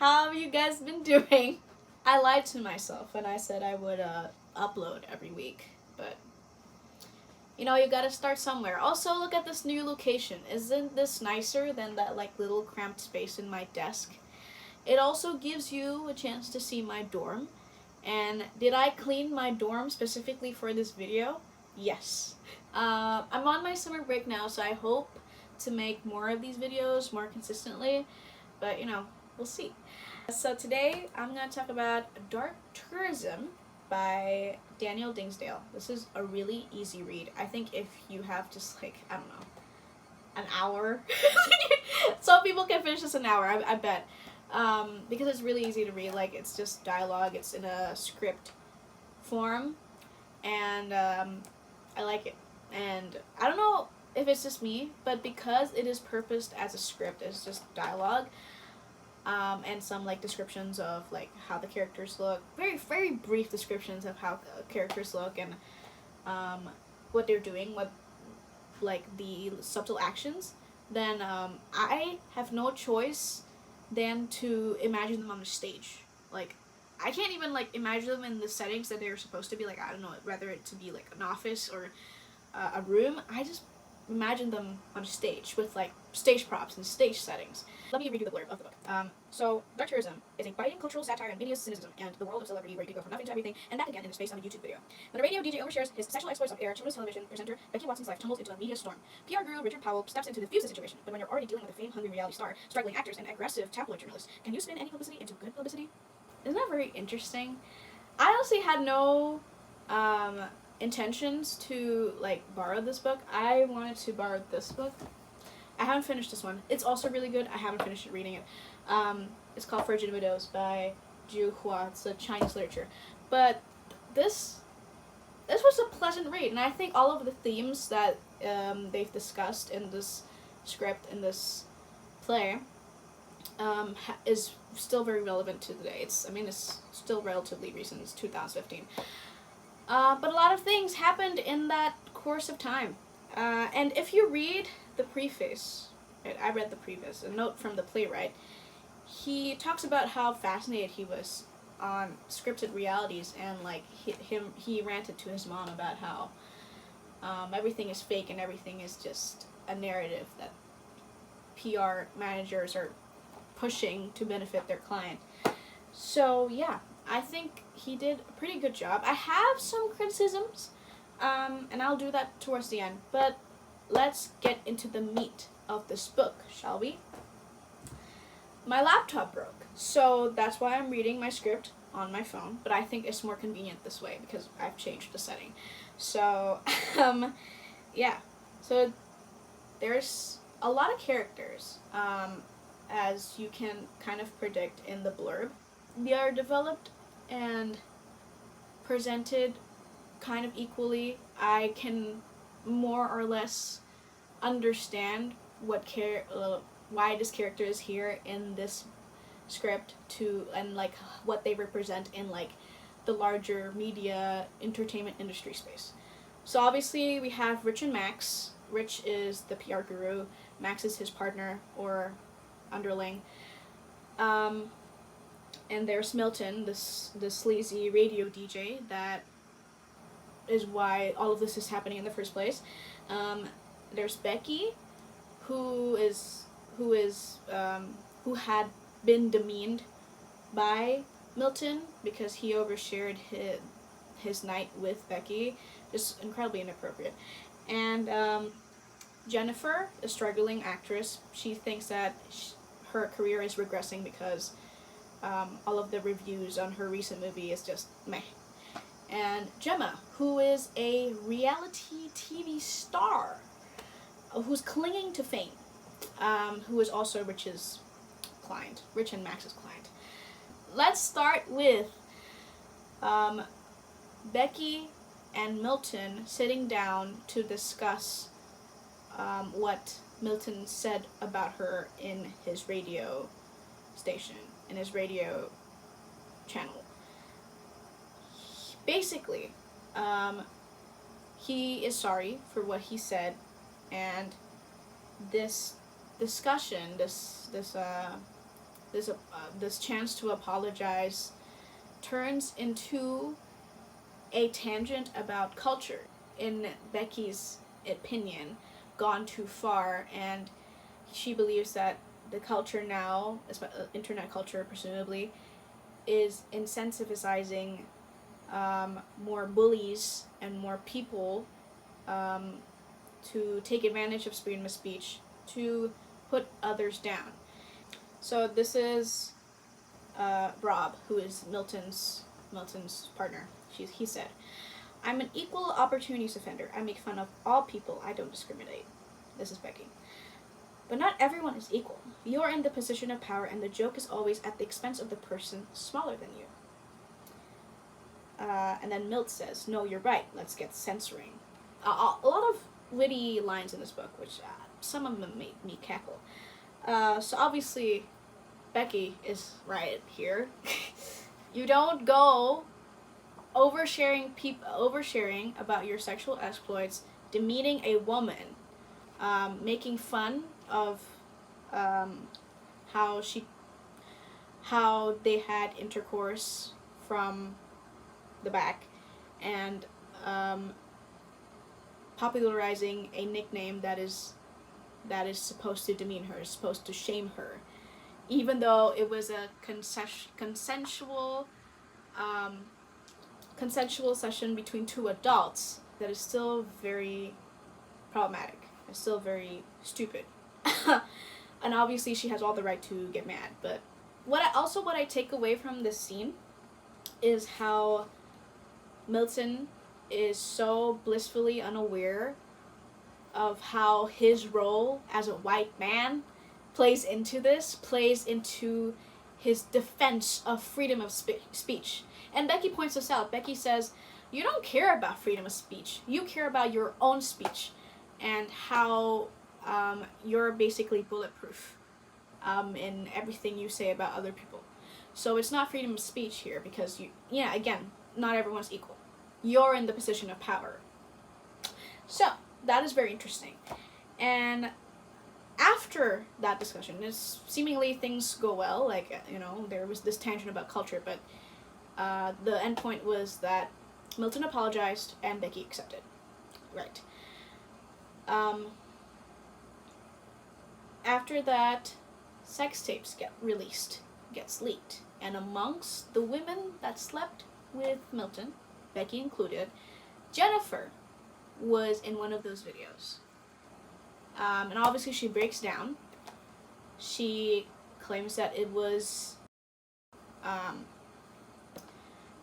How have you guys been doing? I lied to myself when I said I would upload every week, but you know, you gotta start somewhere. Also, look at this new location. Isn't this nicer than that like little cramped space in my desk? It also gives you a chance to see my dorm. And did I clean my dorm specifically for this video? Yes. I'm on my summer break now, so I hope to make more of these videos more consistently, but you know, we'll see. So today I'm going to talk about Dark Tourism by Daniel Dingsdale. This is a really easy read. I think if you have just like, I don't know, an hour, some people can finish this in an hour, I bet. Because it's really easy to read. Like, it's just dialogue, it's in a script form, and I like it. And I don't know if it's just me, but because it is purposed as a script, it's just dialogue, and some like descriptions of like how the characters look, very very brief descriptions of how characters look and what they're doing, what like the subtle actions, then I have no choice than to imagine them on the stage. Like, I can't even like imagine them in the settings that they're supposed to be. Like, I don't know, whether it to be like an office or a room. I just imagine them on a stage with like stage props and stage settings. Let me read you the blurb of the book. So Dark Tourism is a biting cultural satire on media cynicism and the world of celebrity, where you can go from nothing to everything and back again in the space of a YouTube video. When a radio DJ overshares his sexual exploits on air, children's television presenter Becky Watson's life tumbles into a media storm. PR guru Richard Powell steps in to defuse the situation, but when you're already dealing with a fame-hungry reality star, struggling actors, and aggressive tabloid journalists, can you spin any publicity into good publicity? Isn't that very interesting? I honestly had no intentions to like borrow this book. I wanted to borrow this book. I haven't finished this one. It's also really good. I haven't finished reading it. It's called Virgin Widows by Zhu Hua. It's a Chinese literature. But this was a pleasant read, and I think all of the themes that they've discussed in this script, in this play, is still very relevant to today. It's still relatively recent. It's 2015. But a lot of things happened in that course of time. And if you read the preface, right, I read the preface, a note from the playwright, he talks about how fascinated he was on scripted realities, and like he ranted to his mom about how everything is fake and everything is just a narrative that PR managers are pushing to benefit their client. So yeah, I think he did a pretty good job. I have some criticisms, and I'll do that towards the end, but let's get into the meat of this book, shall we? My laptop broke, so that's why I'm reading my script on my phone, but I think it's more convenient this way because I've changed the setting. So, yeah. So, there's a lot of characters, as you can kind of predict in the blurb. They are developed and presented kind of equally. I can more or less understand why this character is here in this script, and like what they represent in like the larger media entertainment industry space. So obviously we have Rich and Max. Rich is the PR guru, Max is his partner or underling. And there's Milton, the sleazy radio DJ that is why all of this is happening in the first place. There's Becky, who had been demeaned by Milton because he overshared his night with Becky. Just incredibly inappropriate. And Jennifer, a struggling actress, she thinks that her career is regressing because all of the reviews on her recent movie is just meh. And Gemma, who is a reality TV star, who's clinging to fame, who is also Rich's client, Rich and Max's client. Let's start with Becky and Milton sitting down to discuss what Milton said about her in his radio station, in his radio channel. Basically, he is sorry for what he said, and this discussion, this this chance to apologize turns into a tangent about culture, in Becky's opinion, gone too far, and she believes that the culture now, internet culture presumably, is incentivizing more bullies and more people to take advantage of freedom of speech to put others down. So this is Rob, who is Milton's partner. He said, "I'm an equal opportunities offender. I make fun of all people. I don't discriminate." This is Becky. "But not everyone is equal. You're in the position of power, and the joke is always at the expense of the person smaller than you." And then Milt says, "No, you're right. Let's get censoring." A lot of witty lines in this book, which some of them made me cackle. So obviously, Becky is right here. You don't go oversharing about your sexual exploits, demeaning a woman, making fun of how they had intercourse from the back, and popularizing a nickname that is supposed to demean her, supposed to shame her, even though it was a consensual session between two adults. That is still very problematic. It's still very stupid. And obviously she has all the right to get mad. But what I take away from this scene is how Milton is so blissfully unaware of how his role as a white man plays into his defense of freedom of speech. And Becky points this out. Becky says, "You don't care about freedom of speech. You care about your own speech and how you're basically bulletproof in everything you say about other people. So it's not freedom of speech here because again, not everyone's equal. You're in the position of power." So that is very interesting. And after that discussion, seemingly things go well. There was this tangent about culture, but the end point was that Milton apologized and Becky accepted. Right. After that, sex tapes gets leaked. And amongst the women that slept with Milton, Becky included, Jennifer was in one of those videos. And obviously she breaks down. She claims that it was,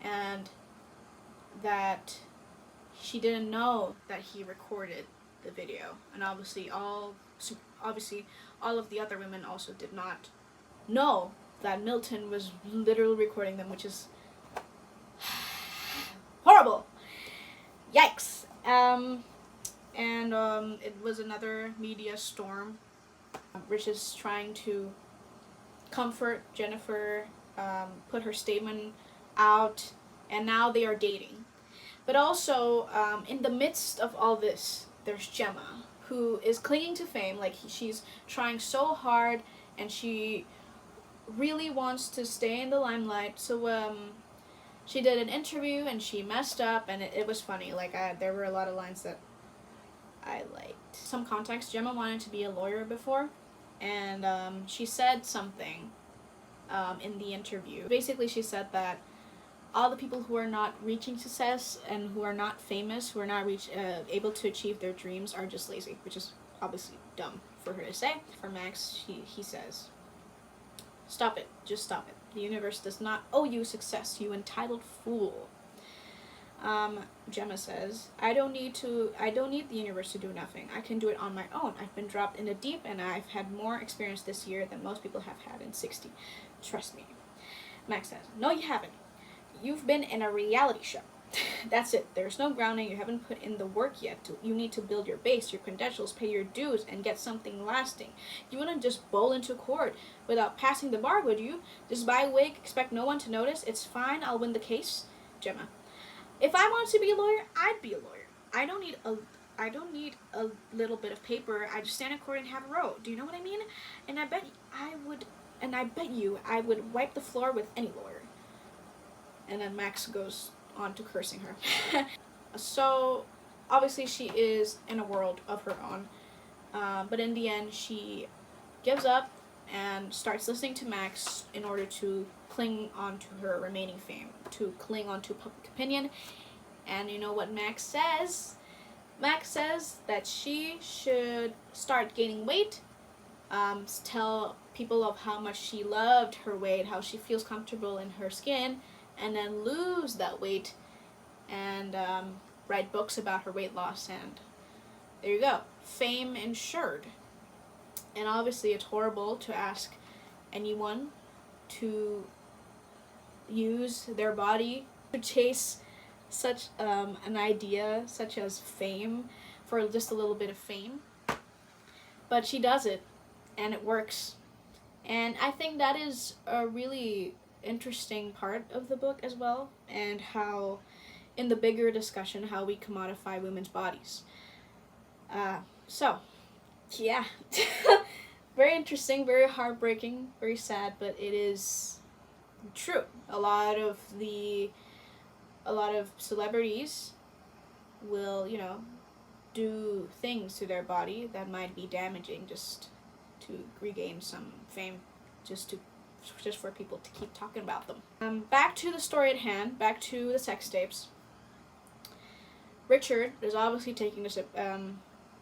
and that she didn't know that he recorded the video. And obviously all of the other women also did not know that Milton was literally recording them, which is horrible. Yikes. It was another media storm. Rich is trying to comfort Jennifer, put her statement out, and now they are dating. But also, in the midst of all this, there's Gemma, who is clinging to fame. She's trying so hard, and she really wants to stay in the limelight. So she did an interview, and she messed up, and it was funny. There were a lot of lines that I liked. Some context, Gemma wanted to be a lawyer before, and she said something in the interview. Basically, she said that all the people who are not reaching success and who are not famous, who are not able to achieve their dreams, are just lazy, which is obviously dumb for her to say. For Max, he says, "Stop it. Just stop it. The universe does not owe you success, you entitled fool." Gemma says, I don't need the universe to do nothing. I can do it on my own. I've been dropped in the deep, and I've had more experience this year than most people have had in 60. Trust me. Max says, "No, you haven't. You've been in a reality show. That's it. There's no grounding. You haven't put in the work yet. You need to build your base, your credentials, pay your dues, and get something lasting. You wouldn't just bowl into court without passing the bar, would you? Just buy a wig, expect no one to notice. It's fine. I'll win the case." Gemma, "If I wanted to be a lawyer, I'd be a lawyer. I don't need a little bit of paper. I just stand in court and have a row. Do you know what I mean? And I bet I would and I bet you I would wipe the floor with any lawyer. And then Max goes on to cursing her. So, obviously she is in a world of her own. But in the end, she gives up and starts listening to Max in order to cling on to her remaining fame, to cling on to public opinion. And you know what Max says? Max says that she should start gaining weight, tell people of how much she loved her weight, how she feels comfortable in her skin, and then lose that weight and write books about her weight loss. And there you go. Fame ensured. And obviously it's horrible to ask anyone to use their body to chase such an idea such as fame, for just a little bit of fame. But she does it, and it works. And I think that is a really interesting part of the book as well, and how, in the bigger discussion, how we commodify women's bodies. So, yeah. Very interesting, very heartbreaking, very sad, but it is true. A lot of celebrities will, do things to their body that might be damaging just to regain some fame, just for people to keep talking about them. Back to the story at hand, back to the sex tapes. Richard is obviously taking this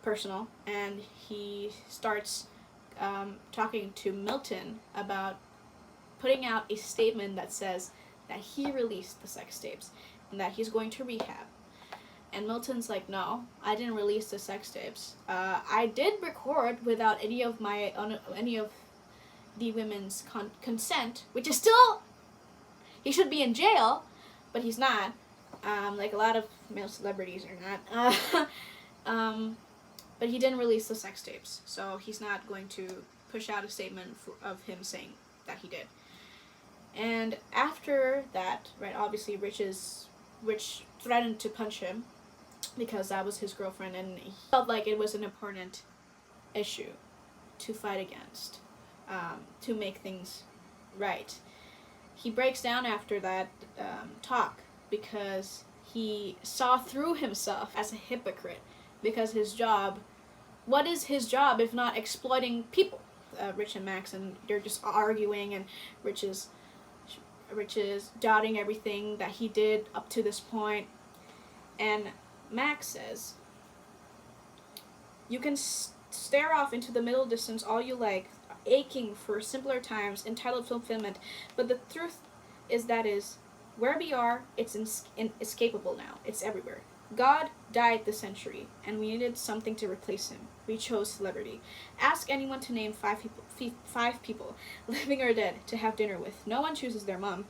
personal, and he starts talking to Milton about putting out a statement that says that he released the sex tapes and that he's going to rehab. And Milton's like, no, I didn't release the sex tapes. I did record without any of the women's consent, which is still, he should be in jail, but he's not. Like a lot of male celebrities are not. But he didn't release the sex tapes, so he's not going to push out a statement of him saying that he did. And after that, right, obviously Rich threatened to punch him because that was his girlfriend, and he felt like it was an important issue to fight against, to make things right. He breaks down after that talk because he saw through himself as a hypocrite, because his job, what is his job if not exploiting people? Rich and Max, and they're just arguing, and Rich is doubting everything that he did up to this point. And Max says, you can stare off into the middle distance all you like, aching for simpler times, entitled fulfillment, but the truth is where we are, it's inescapable now. It's everywhere. God died this century, and we needed something to replace him. We chose celebrity. Ask anyone to name five people, living or dead, to have dinner with. No one chooses their mom.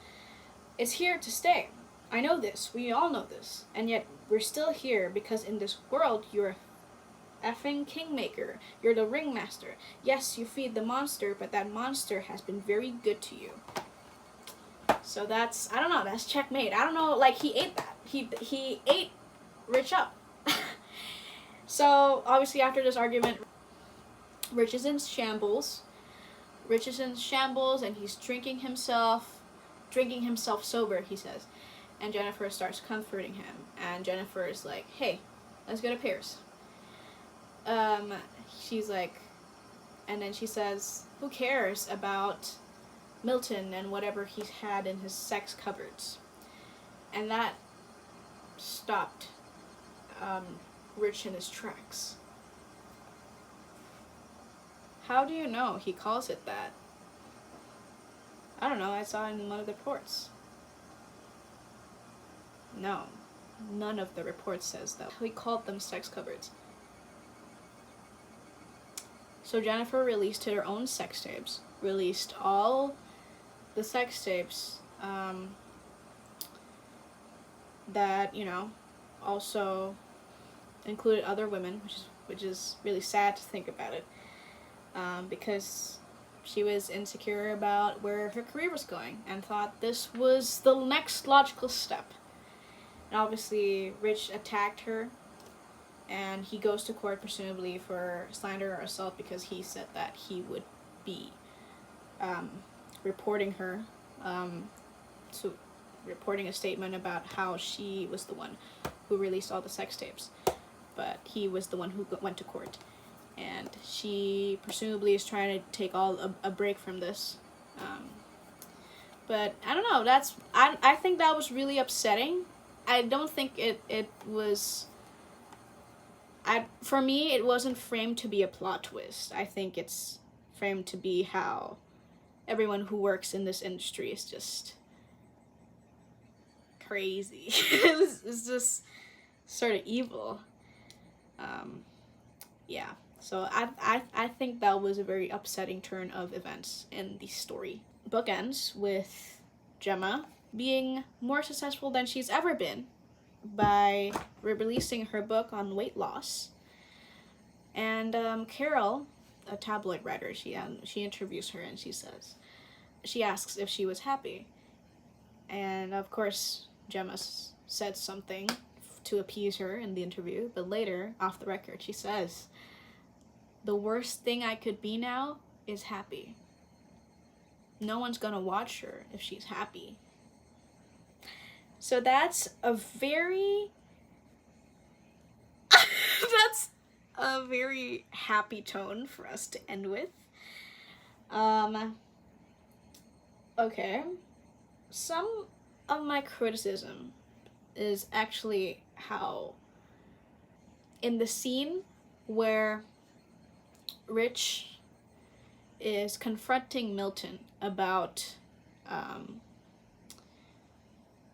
It's here to stay. I know this. We all know this. And yet, we're still here because in this world, you're a effing kingmaker. You're the ringmaster. Yes, you feed the monster, but that monster has been very good to you. So that's, I don't know, that's checkmate. I don't know, like, he ate that. He ate Rich up. So, obviously, after this argument, Rich is in shambles. And he's drinking himself sober, he says. And Jennifer starts comforting him. And Jennifer is like, hey, let's go to Paris. She's like, and then she says, who cares about Milton and whatever he's had in his sex cupboards? And that stopped Rich in his tracks. How do you know he calls it that? I don't know, I saw it in one of the reports. No, none of the reports says that. He called them sex cupboards. So Jennifer released her own sex tapes, released all the sex tapes that, also included other women, which is really sad to think about it, because she was insecure about where her career was going and thought this was the next logical step. And obviously Rich attacked her, and he goes to court presumably for slander or assault because he said that he would be reporting her, to reporting a statement about how she was the one who released all the sex tapes, but he was the one who went to court, and she presumably is trying to take a break from this. But I don't know. I think that was really upsetting. I don't think it was. For me, it wasn't framed to be a plot twist. I think it's framed to be how everyone who works in this industry is just crazy. it's just sort of evil. Yeah. So I think that was a very upsetting turn of events in the story. Book ends with Gemma being more successful than she's ever been by releasing her book on weight loss. And Carol, a tabloid writer, she interviews her, and she asks if she was happy. And of course, Gemma said something to appease her in the interview, but later, off the record, she says, "The worst thing I could be now is happy. No one's gonna watch her if she's happy." So that's a very that's a very happy tone for us to end with. Okay. Some of my criticism is actually how in the scene where Rich is confronting Milton about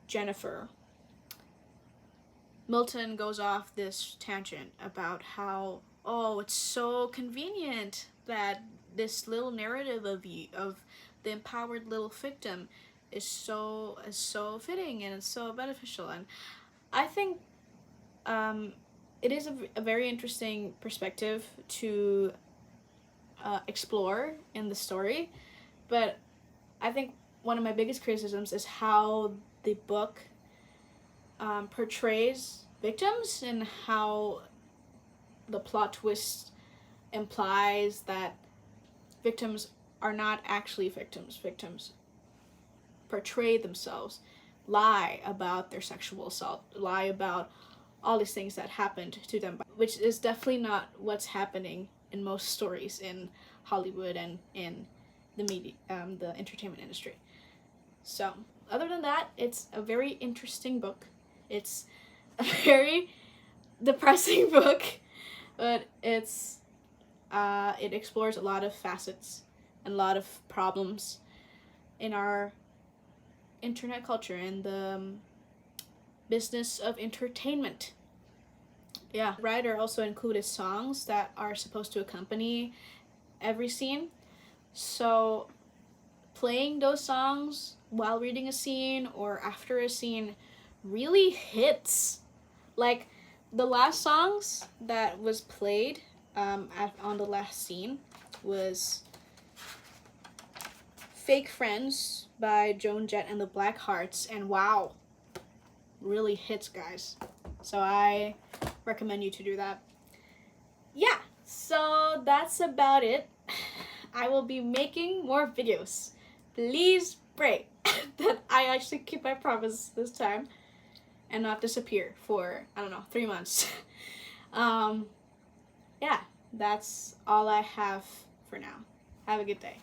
Jennifer, Milton goes off this tangent about how, oh, it's so convenient that this little narrative of the empowered little victim is so fitting and it's so beneficial. And I think it is a very interesting perspective to explore in the story, but I think one of my biggest criticisms is how the book portrays victims and how the plot twist implies that victims are not actually victims. Victims portray themselves, lie about their sexual assault, lie about all these things that happened to them, which is definitely not what's happening in most stories in Hollywood and in the media, the entertainment industry. So, other than that, it's a very interesting book. It's a very depressing book, but it explores a lot of facets and a lot of problems in our internet culture and the business of entertainment. Yeah, the writer also included songs that are supposed to accompany every scene. So playing those songs while reading a scene or after a scene really hits. Like the last songs that was played on the last scene was Fake Friends by Joan Jett and the Blackhearts, and wow, really hits, guys. So I recommend you to do that. Yeah, so that's about it. I will be making more videos. Please pray that I actually keep my promise this time and not disappear for, 3 months. Yeah, that's all I have for now. Have a good day.